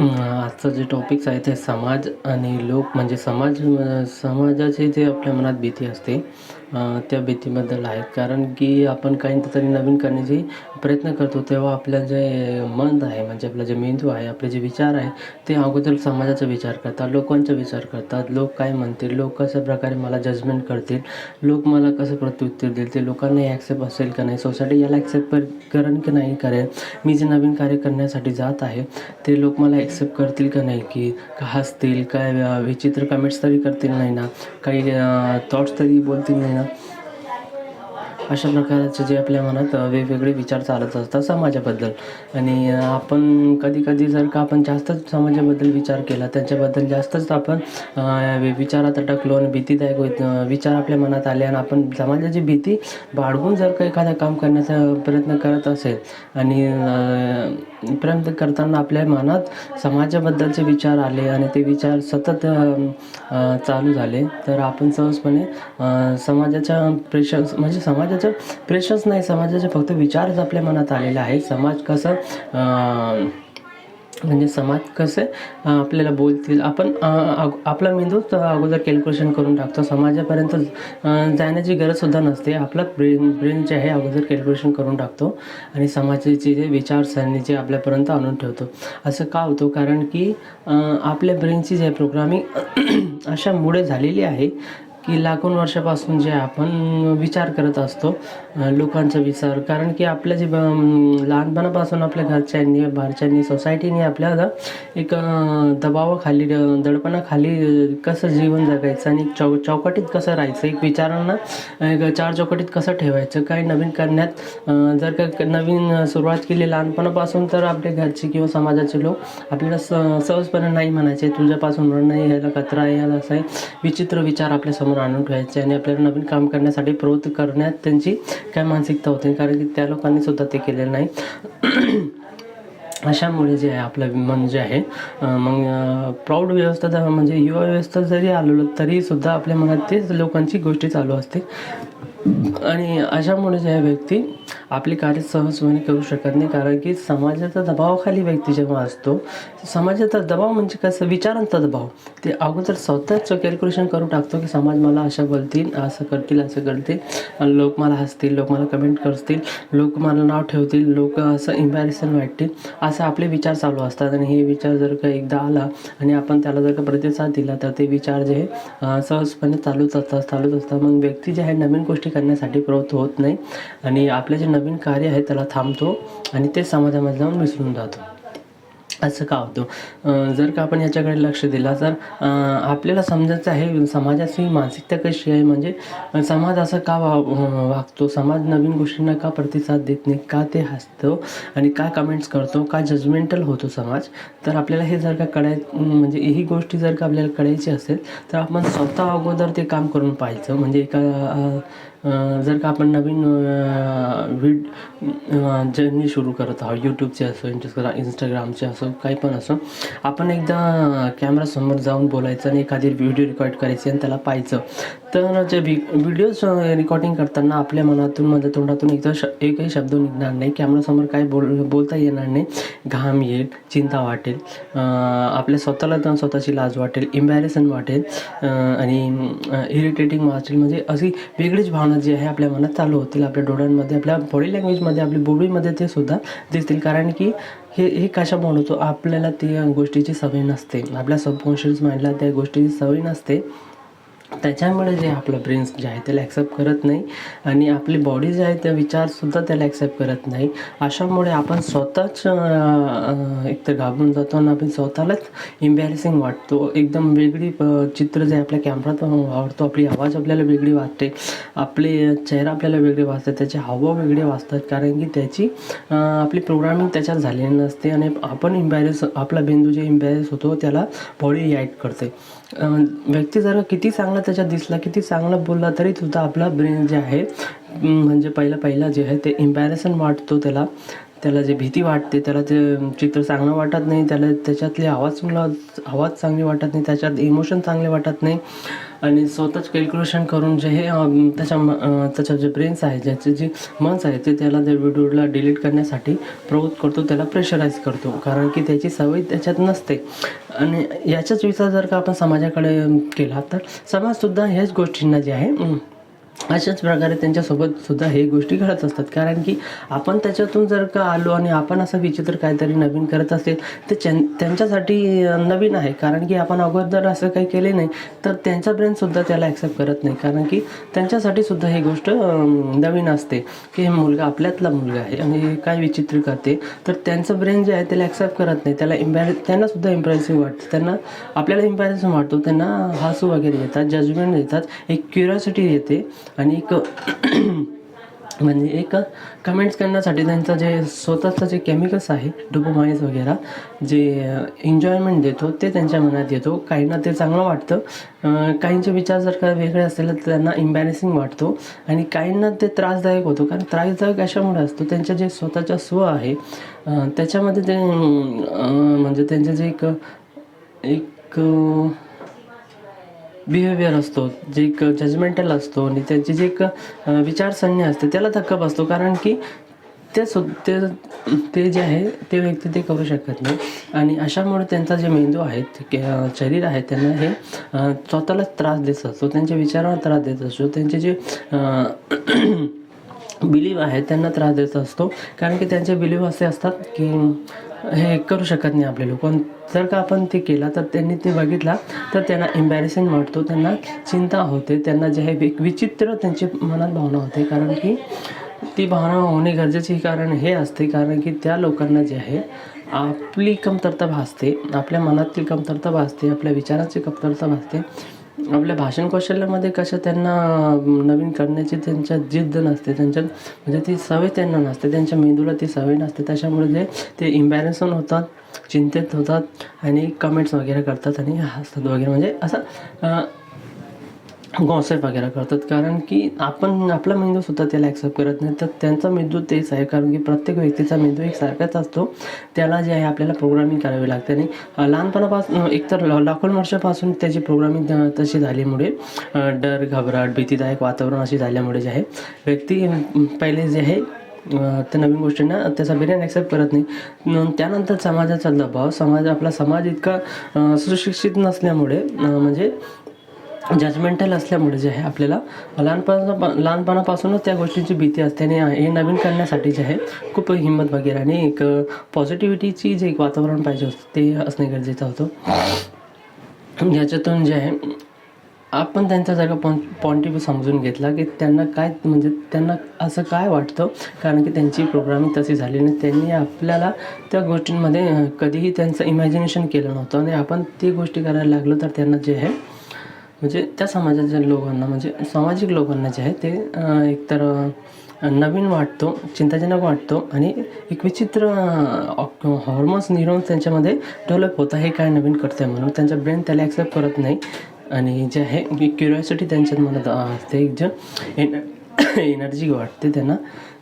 आजचं जे टॉपिक्स आहे ते समाज आणि लोक म्हणजे समाजाची जे आपल्या मनात भीती असते, त्या भीतीबद्दल आहे. कारण की आपण काहीतरी नवीन करण्याची प्रयत्न करतो तेव्हा आपलं जे मन आहे म्हणजे आपलं जे मेंदू आहे, आपले जे विचार आहे ते अगोदर समाजाचा विचार करतात, लोकांचा विचार करतात. लोक काय म्हणतील, लोक कशा प्रकारे मला जजमेंट करतील, लोक मला कसं प्रत्युत्तर देतील, ते लोकांना हे ॲक्सेप्ट असेल का नाही, सोसायटी याला ॲक्सेप्ट करेन की नाही करेन, मी जे नवीन कार्य करण्यासाठी जात आहे ते लोक मला ॲक्सेप्ट करतील का नाही, की हसतील काय, विचित्र कमेंट्स तरी करतील नाही ना, काही थॉट्स तरी बोलतील नाही ना. अशा प्रकारचे जे आपल्या मनात वेगवेगळे विचार चालत असतात समाजाबद्दल. आणि आपण कधी-कधी जर का आपण जास्तच समाजाबद्दल विचार केला, त्यांच्याबद्दल जास्तच आपण विचारात अटकलो आणि भीतीदायक विचार आपल्या मनात आले आणि आपण समाजाची भीती बाळगून जर का एखादं काम करण्याचा प्रयत्न करत असेल आणि प्रयत्न करताना आपल्या मनात समाजाबद्दलचे विचार आले आणि ते विचार सतत चालू झाले, तर आपण सहजपणे समाजाच्या प्रेशर्स म्हणजे समाजाचं प्रेशर्स नाही, समाजाचे फक्त विचारच आपल्या मनात आलेले आहे. समाज कसं म्हणजे समाज कसे आपल्याला बोलतील, आपण आपला मेंदूच अगोदर कॅल्क्युलेशन करून टाकतो. समाजापर्यंत जाण्याची गरजसुद्धा नसते. आपला ब्रेन जे आहे अगोदर कॅल्क्युलेशन करून टाकतो आणि समाजाचे जे विचारसरणी जे आपल्यापर्यंत आणून ठेवतो. असं का होतं? कारण की आपल्या ब्रेनची जे प्रोग्रामिंग अशामुळे झालेली आहे की लाखों वर्षापासून जे आपण विचार करत असतो, लोकांचा विचार. कारण की आपल्या जे लहानपणापासून आपल्या घरच्यांनी, बाहेरच्यांनी, सोसायटीने आपल्याला एक दबावाखाली, दडपणाखाली कसं जीवन जगायचं आणि चौकटीत कसं राहायचं, एक विचारांना एक चार चौकटीत कसं ठेवायचं, काही नवीन करण्यात जर का नवीन सुरुवात केली लहानपणापासून, तर आपल्या घरचे किंवा समाजाचे लोक आपल्याला सहजपणे नाही म्हणायचे, तुझ्यापासून होणार नाही, ह्याला कचरा आहे, ह्याला असं आहे, विचित्र विचार आपल्यासमोर आणून ठेवायचे आणि आपल्याला नवीन काम करण्यासाठी प्रवृत्त करण्यात त्यांची काय मानसिकता होती. कारण की त्या लोकांनी सुद्धा ते केलेलं नाही. अशामुळे जे आहे आपलं मन जे आहे मग प्रौढ व्यवस्था म्हणजे युवा व्यवस्था जरी आलेलो तरीसुद्धा आपल्या मनात तेच लोकांची गोष्टी चालू असते. आणि अशामुळे जे आहे व्यक्ती आपली कार्य सहजपणे करू शकत नाही. कारण की समाजाच्या दबावाखाली व्यक्ती जेव्हा असतो, समाजाचा दबाव म्हणजे कसं, विचारांचा दबाव, ते अगोदर स्वतःच कॅल्क्युलेशन करून टाकतो की समाज मला असं बोलतील, असं करतील, असं करतील, लोक मला हसतील, लोक मला कमेंट करतील, लोक मला नाव ठेवतील, लोक असं एम्बॅरेसन वाटतील, असं आपले विचार चालू असतात. आणि हे विचार जर का एकदा आला आणि आपण त्याला जर का प्रतिसाद दिला तर ते विचार जे सहजपणे चालूच असतात. मग व्यक्ती जे आहे नवीन गोष्टी करण्यासाठी प्रवृत्त होत नाही आणि आपले जे नवीन कार्य आहे त्याला थांबतो आणि ते समाजामध्ये जाऊन विसरून जातो. असं का होतं? जर का आपण याच्याकडे लक्ष दिलं तर आपल्याला समजायचं आहे समाजाची मानसिकता कशी आहे, म्हणजे समाज असं का वागतो, समाज नवीन गोष्टींना का प्रतिसाद देत नाही, का ते हसतो आणि का कमेंट्स करतो, का जजमेंटल होतो समाज. तर आपल्याला हे जर का म्हणजे ही गोष्टी जर का आपल्याला कळायची असेल तर आपण स्वतः अगोदर ते काम करून पाहायचं. म्हणजे एका जर का आपण नवीन जर्नी सुरू करत आहोत, यूट्यूबचे असो, इंस्टाग्रामचे असो, काही पण असो, आपण एकदा कॅमेरासमोर जाऊन बोलायचं आणि एखादी व्हिडिओ रेकॉर्ड करायची आणि त्याला पाहायचं. तर जे व्हिडिओज रेकॉर्डिंग करताना आपल्या मनातून म्हणजे तोंडातून एकही शब्द निघणार नाही, कॅमेरासमोर काय बोलता येणार नाही, घाम येईल, चिंता वाटेल, आपल्या स्वतःला तर स्वतःची लाज वाटेल, एम्बॅरेसन वाटेल आणि इरिटेटिंग वाटेल. म्हणजे अशी वेगळीच भावना जी आहे आपल्या मनात चालू होतील, आपल्या डोळ्यांमध्ये, आपल्या बॉडी लँग्वेजमध्ये, आपल्या बॉडीमध्ये ते सुद्धा दिसतील. कारण की हे कशामुळे होतो, आपल्याला त्या गोष्टीची सवय नसते, आपल्या सबकॉन्शियस माइंडला त्या गोष्टीची सवय नसते. त्याच्यामुळे जे आपलं ब्रेन्स जे आहे त्याला ॲक्सेप्ट करत नाही आणि आपली बॉडी जे आहे त्या विचारसुद्धा त्याला ॲक्सेप्ट करत नाही. अशामुळे आपण स्वतःच एकतर घाबरून जातो आणि आपण स्वतःलाच एम्बॅरेसिंग वाटतो. एकदम वेगळी चित्र जे आपल्या कॅमेरात आवडतो, आपली आवाज आपल्याला वेगळी वाटते, आपले चेहरा आपल्याला वेगळे वाटतात, त्याचे हावभाव वेगळे वाटतात. कारण की त्याची आपली प्रोग्रामिंग त्याच्यात झालेली नसते आणि आपण आपला बिंदू जे एम्बॅरेस होतो त्याला बॉडी रिॲक्ट करते. व्यक्ती जर किती चांगला त्याच्यात दिसला, किती चांगला बोलला तरीसुद्धा आपला ब्रेन जे आहे म्हणजे पहिला जे आहे ते एम्बॅरेसन वाटतो त्याला, त्याला जे भीती वाटते, त्याला ते चित्र चांगलं वाटत नाही, त्याला त्याच्यातले आवाज चांगले वाटत नाही, त्याच्यात इमोशन चांगले वाटत नाही आणि स्वतःच कॅल्क्युलेशन करून जे हे त्याच्या जे ब्रेन्स आहे, ज्याचे जे मनस आहे ते त्याला त्या व्हिडिओला डिलीट करण्यासाठी प्रवृत्त करतो, त्याला प्रेशराईज करतो, कारण की त्याची सवय त्याच्यात नसते. आणि याचाच विचार जर का आपण समाजाकडे केला तर समाजसुद्धा ह्याच गोष्टींना जे आहे अशाच प्रकारे त्यांच्यासोबतसुद्धा हे गोष्टी घडत असतात. कारण की आपण त्याच्यातून जर का आलो आणि आपण असं विचित्र काहीतरी नवीन करत असेल ते त्यांच्यासाठी नवीन आहे, कारण की आपण अगोदर असं काही केले नाही तर त्यांचा ब्रेनसुद्धा त्याला ॲक्सेप्ट करत नाही, कारण की त्यांच्यासाठी सुद्धा ही गोष्ट नवीन असते की हे मुलगा आपल्यातला मुलगा आहे आणि काय विचित्र करते. तर त्यांचं ब्रेन जे आहे त्याला ॲक्सेप्ट करत नाही, त्याला त्यांनासुद्धा इम्प्रेसिव्ह वाटतं, त्यांना आपल्याला इम्प्रेसिव्ह वाटतो, त्यांना हसू वगैरे येतात, जजमेंट येतात, एक क्युरिओसिटी येते आणि एक म्हणजे एक कमेंट्स करण्यासाठी त्यांचं जे स्वतःचं जे केमिकल्स आहे डोपामाइन वगैरे जे एन्जॉयमेंट देतो ते त्यांच्या मनात येतो. काहींना ते चांगलं वाटतं, काहींचे विचार जर का वेगळे असतील तर त्यांना एम्बॅरेसिंग वाटतो आणि काहींना ते त्रासदायक होतो. कारण त्रासदायक अशामुळे असतो त्यांच्या जे स्वतःचा स्व आहे त्याच्यामध्ये ते म्हणजे त्यांचे जे एक बिहेवियर असतो, जे एक जजमेंटल असतो आणि त्यांची जी एक विचारसरणी असते त्याला धक्का बसतो, कारण की ते जे आहे ते व्यक्ती ते करू शकत नाही. आणि अशामुळे त्यांचा जे मेंदू आहे शरीर आहे त्यांना हे स्वतःलाच त्रास देत असतो, त्यांच्या विचारांना त्रास देत असतो, त्यांचे जे बिलीव आहे त्यांना त्रास देत असतो, कारण की त्यांचे बिलीव असे असतात की हे करू शकत नाही आपले लोक. जर का आपण ते केला तर त्यांनी ते बघितला तर त्यांना एम्बॅरेसिंग वाटतो, त्यांना चिंता होते, त्यांना जे आहे विचित्र त्यांची मनात भावना होते, कारण की ती भावना होणे गरजेची कारण हे असते, कारण की त्या लोकांना जे आहे आपली कमतरता भासते, आपल्या मनातील कमतरता भासते, आपल्या विचाराची कमतरता भासते, आपल्या भाषण कौशल्यामध्ये कसं त्यांना नवीन करण्याची त्यांच्यात जिद्द नसते, त्यांच्यात म्हणजे ती सवय त्यांना नसते, त्यांच्या मेंदूला ती सवय नसते. त्याच्यामुळे ते इम्बॅरेन्सन होतात, चिंतेत होतात आणि कमेंट्स वगैरे करतात आणि हसतात वगैरे, म्हणजे असं गॉसिप वगैरे करतात, कारण की आपला मेंदूसुद्धा त्याला ॲक्सेप्ट करत नाही. तर त्यांचा मेंदू तेच आहे, कारण की प्रत्येक व्यक्तीचा मेंदू एक सारखाच असतो, त्याला जे आहे आपल्याला प्रोग्रामिंग करावी लागते. आणि लहानपणापासून एकतर लाखो वर्षापासून त्याची प्रोग्रामिंग तशी झाल्यामुळे डर, घबराट, भीतीदायक वातावरण अशी झाल्यामुळे जे आहे व्यक्ती पहिले जे आहे त्या नवीन गोष्टींना त्याचा ब्रेन ॲक्सेप्ट करत नाही. त्यानंतर समाजाचा दबाव, आपला समाज इतका सुशिक्षित नसल्यामुळे म्हणजे जजमेंटल असल्यामुळे जे आहे आपल्याला लहानपणापासूनच त्या गोष्टींची भीती असते आणि हे नवीन करण्यासाठी जे आहे खूप हिंमत वगैरे आणि एक पॉझिटिव्हिटीची जे एक वातावरण पाहिजे असतं ते असणे गरजेचं होतं. याच्यातून जे आहे आपण त्यांचा जर का पॉईंट ऑफ व्ह्यू समजून घेतला की त्यांना काय म्हणजे त्यांना असं काय वाटतं, कारण की त्यांची प्रोग्रामिंग तशी झाली नाही, त्यांनी आपल्याला त्या गोष्टींमध्ये कधीही त्यांचं इमॅजिनेशन केलं नव्हतं आणि आपण ती गोष्टी करायला लागलो तर त्यांना जे आहे म्हणजे त्या समाजाच्या लोकांना म्हणजे सामाजिक लोकांना जे आहे ते एकतर नवीन वाटतो, चिंताजनक वाटतो आणि एक विचित्र हॉर्मोन्स न्यूरॉन्स त्यांच्यामध्ये डेव्हलप होतं, हे काय नवीन करतं आहे म्हणून त्यांचा ब्रेन त्याला ॲक्सेप्ट करत नाही. आणि जे आहे क्युरिओसिटी त्यांच्यात मनात असते, एक जे एनर्जी वाटते त्यांना,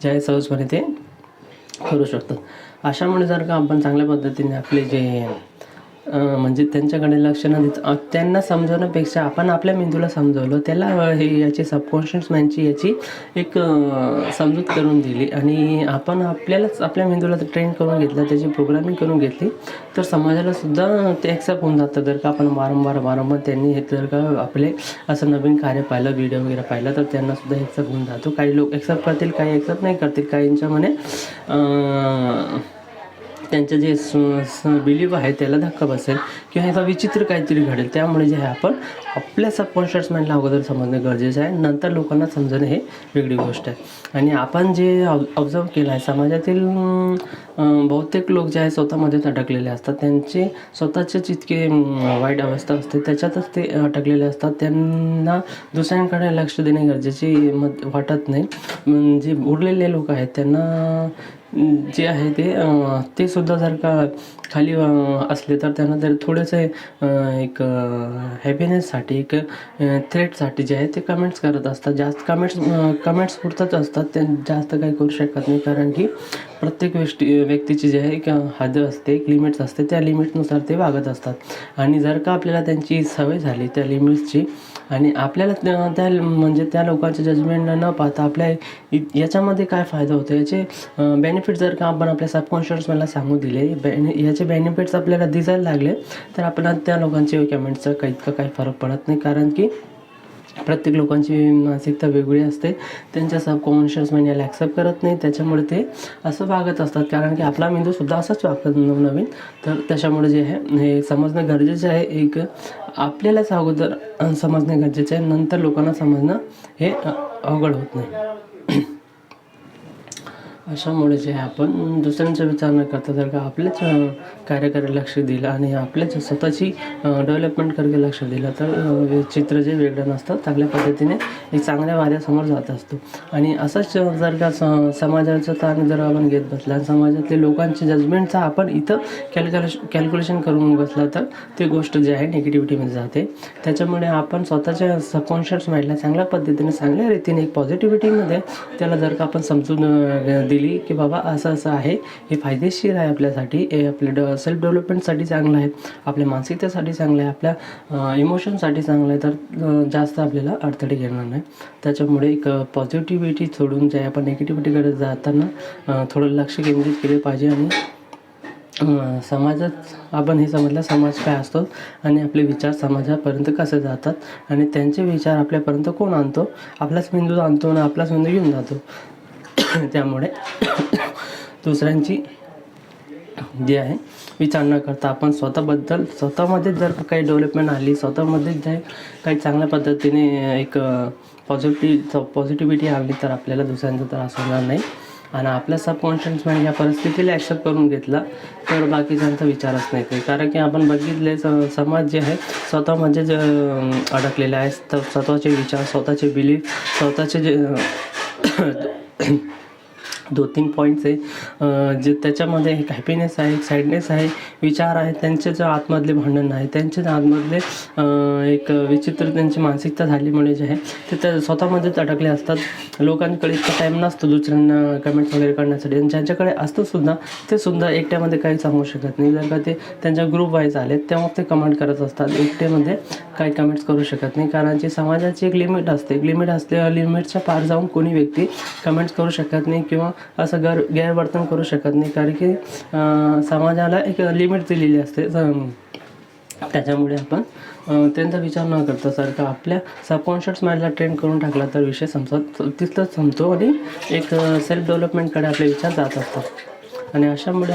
जे आहे सहजपणे ते करू शकतात. अशामुळे जर का आपण चांगल्या पद्धतीने आपले जे म्हणजे त्यांच्याकडे लक्ष न देता त्यांना समजवण्यापेक्षा आपण आपल्या मेंदूला समजवलं, त्याला हे याची सबकॉन्शियस माइंडची याची एक समजूत करून दिली आणि आपण आपल्यालाच आपल्या मेंदूला ट्रेन करून घेतलं, त्याची प्रोग्रामिंग करून घेतली तर समाजालासुद्धा ते ॲक्सेप्ट होऊन जातं. जर का आपण वारंवार त्यांनी हे जर का आपले असं नवीन कार्य पाहिलं, व्हिडिओ वगैरे पाहिलं तर त्यांनासुद्धा ॲक्सेप्ट होऊन जातो. काही लोक ॲक्सेप्ट करतील, काही ॲक्सेप्ट नाही करतील, काहींच्या म्हणे त्यांचं जे बिलीव आहे त्याला धक्का बसेल किंवा ह्याचा विचित्र काहीतरी घडेल. त्यामुळे जे आहे आपण आपल्या सबकॉन्शियस माइंडला अगोदर समजणं गरजेचं आहे, नंतर लोकांना समजणं हे वेगळी गोष्ट आहे. आणि आपण जे ऑब्झर्व केलं आहे समाजातील बहुतेक लोक जे आहे स्वतःमध्येच अडकलेले असतात, त्यांचे स्वतःचेच इतके वाईट अवस्था असते त्याच्यातच ते अटकलेले असतात, त्यांना दुसऱ्यांकडे लक्ष देणे गरजेचे वाटत नाही. जे उरलेले लोक आहेत त्यांना जे आहे ते सुद्धा जर का खाली असले तर त्यांना जर थोडंसं एक हॅपीनेससाठी एक थ्रेटसाठी जे आहे ते कमेंट्स करत असतात. जास्त कमेंट्स पुरतच असतात, ते जास्त काही करू शकत नाही. कारण की प्रत्येक व्यक्तीची जे आहे एक हद असते, एक लिमिट्स असते, त्या लिमिटनुसार ते वागत असतात. आणि जर का आपल्याला त्यांची सवय झाली त्या लिमिट्सची आणि आपल्याला त्या म्हणजे त्या लोकांचे जजमेंट न पाहता आपल्या याच्यामध्ये काय फायदा होतो याचे बेनिफिट जर का आपण आपल्या सबकॉन्शियस मला सांगू दिले, याचे बेनिफिट्स आपल्याला दिसायला लागले, तर आपल्याला त्या लोकांचे कमेंटचा इतका काही फरक पडत नाही. कारण की प्रत्येक लोकांची मानसिकता वेगळी असते, त्यांच्या सबकॉन्शियस माइंड याला ॲक्सेप्ट करत नाही, त्याच्यामुळे ते असं वागत असतात. कारण की आपला मेंदूसुद्धा असाच वागतात नवनवीन. तर त्याच्यामुळे जे आहे हे समजणं गरजेचं आहे. एक आपल्यालाच अगोदर समजणं गरजेचं आहे, नंतर लोकांना समजणं हे अवघड होत नाही. अशामुळे जे आहे आपण दुसऱ्यांचा विचार न करता जर का आपल्याच कार्याकडे लक्ष दिलं आणि आपल्याच स्वतःची डेव्हलपमेंटकडे लक्ष दिलं तर चित्र जे वेगळं नसतं, चांगल्या पद्धतीने एक चांगल्या वाऱ्यासमोर जात असतो. आणि असंच जर का समाजाचं ताण जर आपण घेत बसला, समाजातले लोकांचे जजमेंटचा आपण इथं कॅल्क्युलेशन करून बसला, तर ती गोष्ट जी आहे निगेटिव्हिटीमध्ये जाते. त्याच्यामुळे आपण स्वतःच्या सबकॉन्शियस माइंडला चांगल्या पद्धतीने चांगल्या रीतीने एक पॉझिटिव्हिटीमध्ये त्याला जर का आपण समजून दिली की बाबा असं असं आहे, हे फायदेशीर आहे आपल्यासाठी, हे आपल्या सेल्फ डेव्हलपमेंटसाठी चांगलं आहे, आपल्या मानसिकतेसाठी चांगलं आहे, आपल्या इमोशनसाठी चांगलं आहे, तर जास्त आपल्याला अडथळे येणार नाही. त्याच्यामुळे एक पॉझिटिव्हिटी सोडून जे आपण निगेटिव्हिटीकडे जाताना थोडं लक्ष केंद्रित केले पाहिजे. आणि समाजात आपण हे समजलं समाज काय असतो आणि आपले विचार समाजापर्यंत कसे जातात आणि त्यांचे विचार आपल्यापर्यंत कोण आणतो, आपलाच मेंदू आणतो आणि आपलाच मेंदू घेऊन जातो. त्यामुळे दुसऱ्यांची जी आहे विचार न करता आपण स्वतःमध्ये जर काही डेव्हलपमेंट आली, स्वतःमध्ये जर काही चांगल्या पद्धतीने एक पॉझिटिव्हिटी आली, तर आपल्याला दुसऱ्यांचा त्रास होणार नाही. आणि आपल्या सबकॉन्शियस माइंड या परिस्थितीला ॲक्सेप्ट करून घेतला तर बाकीच्यांचा विचारच नाही काही. कारण की आपण बघितले समाज जे आहे स्वतःमध्ये जे अडकलेला आहे, स्वतःचे विचार, स्वतःचे बिलीफ, स्वतःचे जे 2-3 पॉईंट्स आहे, जे त्याच्यामध्ये एक हॅपीनेस आहे, एक सॅडनेस आहे, विचार आहे, त्यांचे जे आतमधले भांडण आहे, त्यांचे आतमधले एक विचित्र त्यांची मानसिकता झाल्यामुळे जे आहे ते त्या स्वतःमध्येच अडकले असतात. लोकांकडे इतका टाईम नसतो दुसऱ्यांना कमेंट्स वगैरे करण्यासाठी, आणि ज्यांच्याकडे असतं सुद्धा ते सुद्धा एकट्यामध्ये काही सांगू शकत नाही. जर का ते त्यांच्या ग्रुप वाईज आले तेव्हा ते कमेंट करत असतात, एकट्यामध्ये काही कमेंट्स करू शकत नाही. कारण की समाजाची एक लिमिट असते, असलेल्या लिमिटच्या पार जाऊन कोणी व्यक्ती कमेंट्स करू शकत नाही किंवा असं गैरवर्तन करू शकत नाही. कारण की समाजाला एक लिमिट दिलेली असते. त्याच्यामुळे आपण त्यांचा विचार न करता सारखा आपल्या सबकॉन्शियस माइंडला ट्रेन करून टाकला तर विषय तिथंच संपतो आणि एक सेल्फ डेव्हलपमेंटकडे आपले विचार जात असतात. आणि अशामुळे